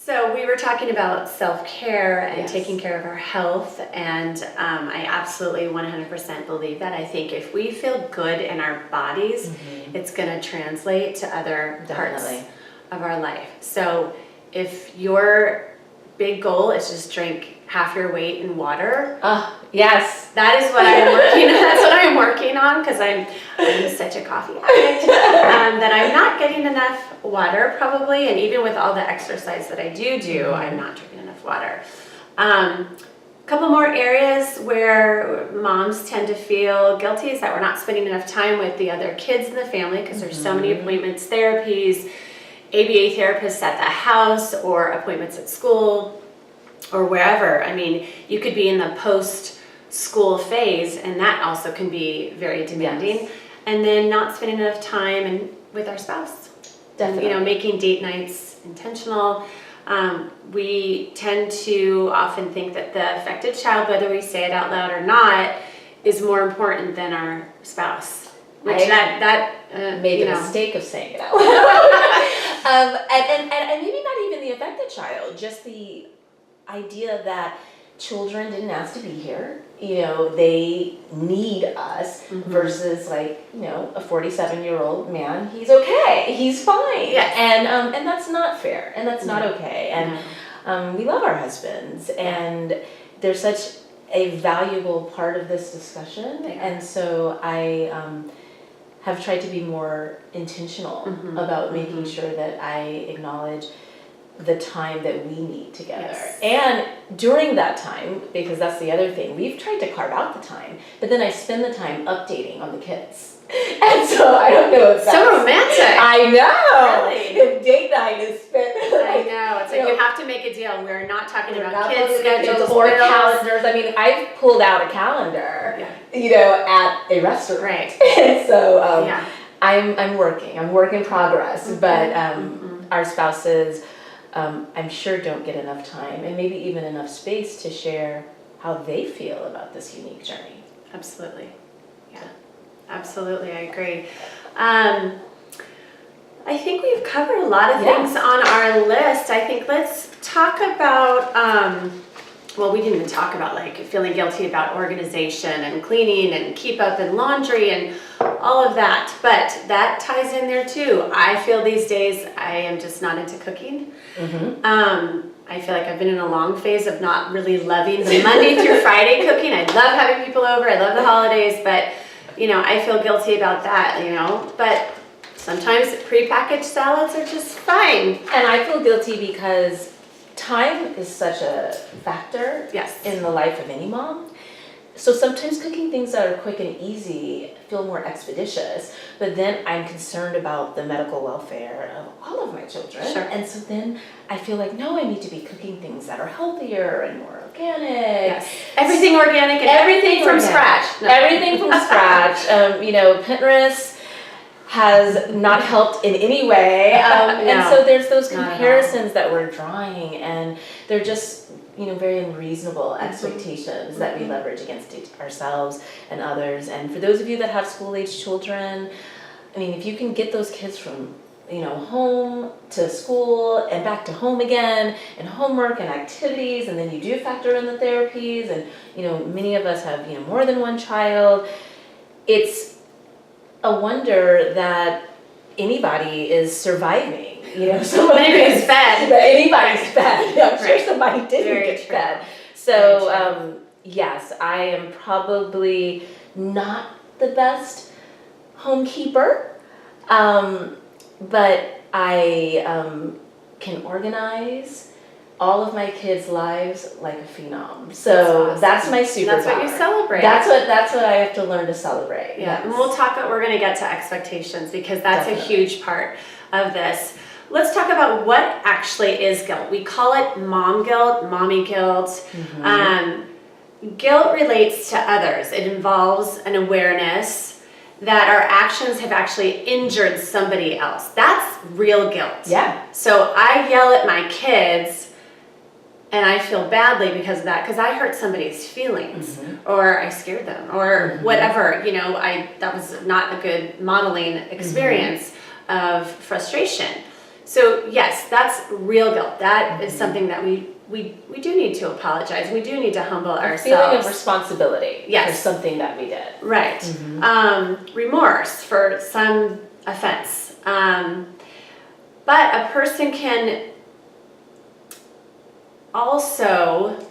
So we were talking about self-care and taking care of our health, and I absolutely 100% believe that. I think if we feel good in our bodies, it's going to translate to other parts of our life. So if your big goal is just drink half your weight in water, yes, that is what I'm working. That's what I'm working on, because I'm such a coffee addict that I'm not getting enough water probably, and even with all the exercise that I do, I'm not drinking enough water. A couple more areas where moms tend to feel guilty is that we're not spending enough time with the other kids in the family, because there's so many appointments, therapies, ABA therapists at the house, or appointments at school or wherever. I mean, you could be in the post-school phase, and that also can be very demanding. Yes. And then not spending enough time with our spouse. Definitely. You know, making date nights intentional. We tend to often think that the affected child, whether we say it out loud or not, is more important than our spouse. Which I made the mistake of saying it out loud. And maybe not even the affected child, just the idea that children didn't ask to be here. You know, they need us versus like, you know, a 47-year-old man, he's okay, he's fine. Yes. And that's not fair, and that's not okay. And we love our husbands, and they're such a valuable part of this discussion. And so I have tried to be more intentional about making sure that I acknowledge the time that we need together. Yes. And during that time, because that's the other thing, we've tried to carve out the time, but then I spend the time updating on the kids. And so I don't know if that's so romantic. I know. Really? The date night is spent. I know. It's like you have to make a deal. We're not talking about kids' schedules or calendars. I mean, I've pulled out a calendar, you know, at a restaurant. Right. And so I'm working. I'm work in progress. But our spouses, I'm sure don't get enough time and maybe even enough space to share how they feel about this unique journey. Absolutely. Yeah, absolutely. I agree. I think we've covered a lot of things on our list. I think let's talk about, well, we didn't even talk about like feeling guilty about organization and cleaning and keep up and laundry and all of that, but that ties in there too. I feel these days I am just not into cooking. I feel like I've been in a long phase of not really loving the Monday through Friday cooking. I love having people over. I love the holidays, but you know, I feel guilty about that, you know, but sometimes prepackaged salads are just fine. And I feel guilty because time is such a factor in the life of any mom. So sometimes cooking things that are quick and easy feel more expeditious, but then I'm concerned about the medical welfare of all of my children. Sure. And so then I feel like, no, I need to be cooking things that are healthier and more organic. Yes. Everything organic and everything from scratch. No. Everything from scratch. You know, Pinterest has not helped in any way. And so there's those comparisons that we're drawing, and they're just, you know, very unreasonable expectations that we leverage against ourselves and others. And for those of you that have school-age children, I mean, if you can get those kids from, you know, home to school and back to home again, and homework and activities, and then you do factor in the therapies, and, you know, many of us have, you know, more than one child, it's a wonder that anybody is surviving. You know, anybody's fed. Anybody's fed. I'm sure somebody didn't get fed. So, yes, I am probably not the best homekeeper, but I can organize all of my kids' lives like a phenom. So that's my superpower. That's what you celebrate. That's what I have to learn to celebrate. Yeah, and we're going to get to expectations, because that's a huge part of this. Let's talk about what actually is guilt. We call it mom guilt, mommy guilt. Guilt relates to others. It involves an awareness that our actions have actually injured somebody else. That's real guilt. Yeah. So I yell at my kids and I feel badly because of that, because I hurt somebody's feelings, or I scared them, or whatever. You know, that was not a good modeling experience of frustration. So yes, that's real guilt. That is something that we do need to apologize. We do need to humble ourselves. Feeling of responsibility Yes. for something that we did. Right. Remorse for some offense. But a person can also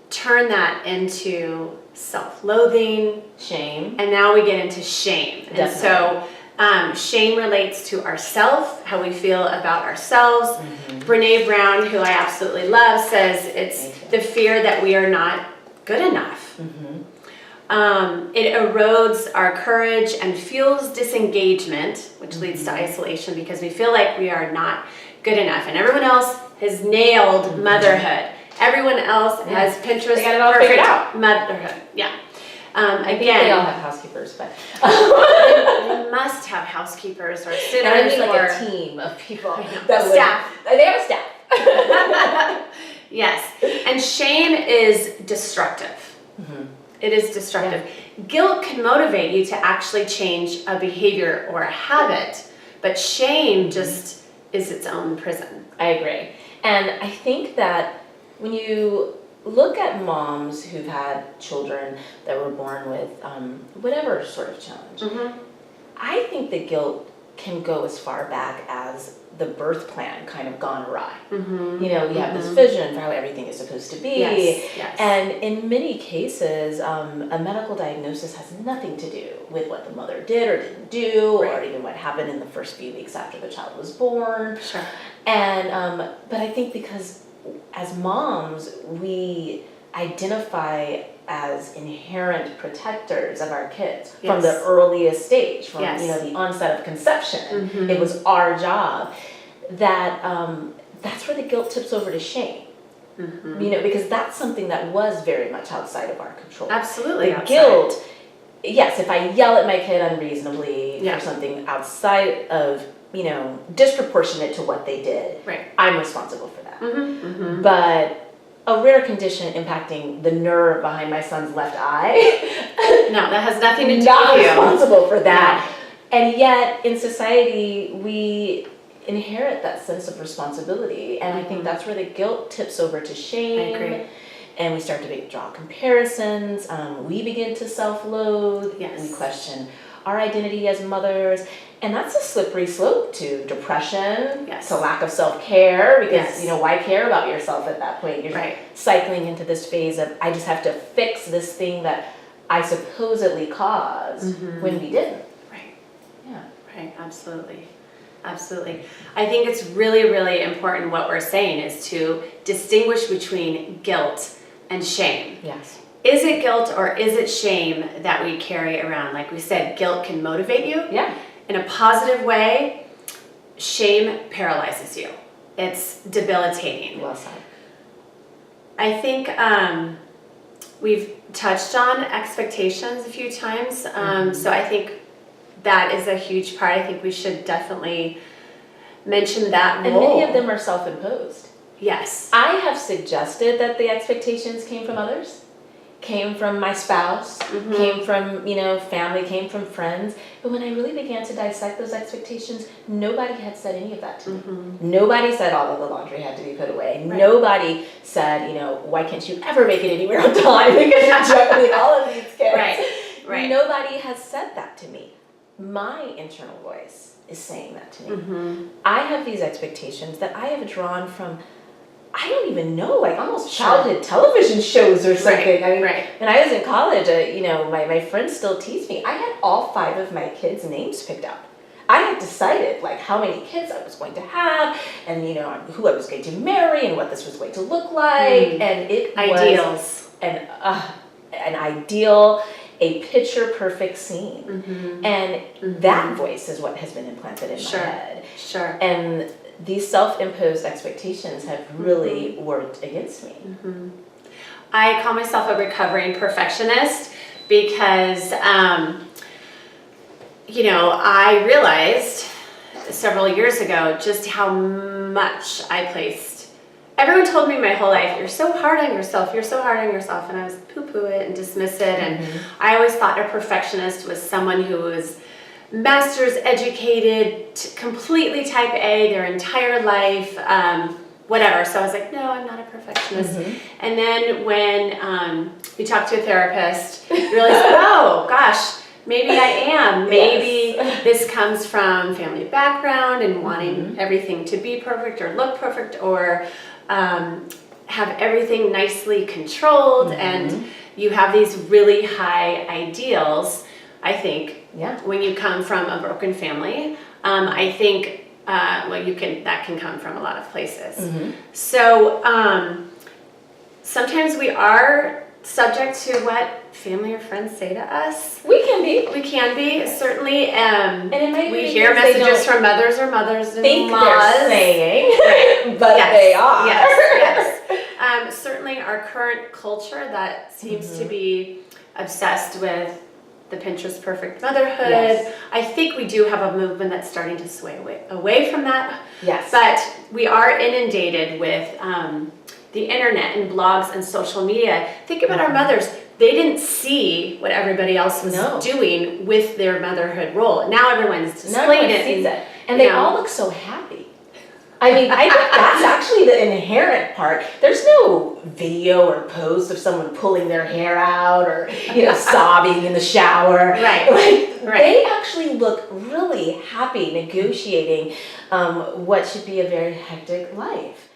turn that into self-loathing. Shame. And now we get into shame. Definitely. And so shame relates to ourself, how we feel about ourselves. Brene Brown, who I absolutely love, says it's the fear that we are not good enough. It erodes our courage and fuels disengagement, which leads to isolation because we feel like we are not good enough. And everyone else has nailed motherhood. Everyone else has Pinterest they got it all figured out. Motherhood. Yeah. I think they all have housekeepers, but they must have housekeepers or sitters I mean like or a team of people. staff. They have a staff. Yes. And shame is destructive. It is destructive. Yeah. Guilt can motivate you to actually change a behavior or a habit, but shame just is its own prison. I agree. And I think that when you look at moms who've had children that were born with whatever sort of challenge, I think the guilt can go as far back as the birth plan kind of gone awry. You know, we have this vision for how everything is supposed to be. Yes. And in many cases, a medical diagnosis has nothing to do with what the mother did or didn't do, or even what happened in the first few weeks after the child was born. Sure. And, but I think because as moms, we identify as inherent protectors of our kids from the earliest stage, from you know, the onset of conception. It was our job. That that's where the guilt tips over to shame. You know, because that's something that was very much outside of our control. Absolutely. The guilt, yes, if I yell at my kid unreasonably for something outside of, you know, disproportionate to what they did, I'm responsible for that. But a rare condition impacting the nerve behind my son's left eye. No, that has nothing to do with you. Not responsible for that. No. And yet, in society, we inherit that sense of responsibility. And I think that's where the guilt tips over to shame. I agree. And we start to draw comparisons. We begin to self-loathe. We question our identity as mothers. And that's a slippery slope to depression, to lack of self-care, because, you know, why care about yourself at that point? You're cycling into this phase of, I just have to fix this thing that I supposedly caused when we didn't. Right, absolutely. Absolutely. I think it's really, really important what we're saying is to distinguish between guilt and shame. Yes. Is it guilt or is it shame that we carry around? Like we said, guilt can motivate you. In a positive way. Shame paralyzes you. It's debilitating. Well said. I think we've touched on expectations a few times. So I think that is a huge part. I think we should definitely mention that role. And many of them are self-imposed. Yes. I have suggested that the expectations came from others, came from my spouse, came from, you know, family, came from friends. But when I really began to dissect those expectations, nobody had said any of that to me. Nobody said all of the laundry had to be put away. Nobody said, you know, why can't you ever make it anywhere on time because you're juggling all of these kids. Nobody has said that to me. My internal voice is saying that to me. I have these expectations that I have drawn from, I don't even know, like almost childhood television shows or something. I mean, when I was in college, you know, my friends still tease me. I had all 5 of my kids' names picked out. I had decided like how many kids I was going to have, and you know who I was going to marry, and what this was going to look like, and it was an ideal, a picture perfect scene, and that voice is what has been implanted in my head. And these self-imposed expectations have really worked against me. I call myself a recovering perfectionist because, you know, I realized several years ago just how much I placed. Everyone told me my whole life, you're so hard on yourself, you're so hard on yourself, and I was poo-poo it and dismiss it. And I always thought a perfectionist was someone who was master's educated, completely type A their entire life, whatever. So I was like, no, I'm not a perfectionist. And then when you talk to a therapist, you realize, oh gosh, maybe I am. Maybe this comes from family background and wanting everything to be perfect or look perfect or have everything nicely controlled, and you have these really high ideals, I think, when you come from a broken family. I think, that can come from a lot of places. So sometimes we are subject to what family or friends say to us. We can be, certainly. And it might we be hear because messages from mothers or mothers-in-laws. think they're saying, but they are. Yes. Certainly our current culture that seems to be obsessed with the Pinterest perfect motherhood. I think we do have a movement that's starting to sway away from that. But we are inundated with the internet and blogs and social media. Think about our mothers. They didn't see what everybody else was doing with their motherhood role. Now everyone's displaying it. And they all look so happy. I mean, I think that's actually the inherent part. There's no video or post of someone pulling their hair out or, sobbing in the shower. They actually look really happy negotiating what should be a very hectic life.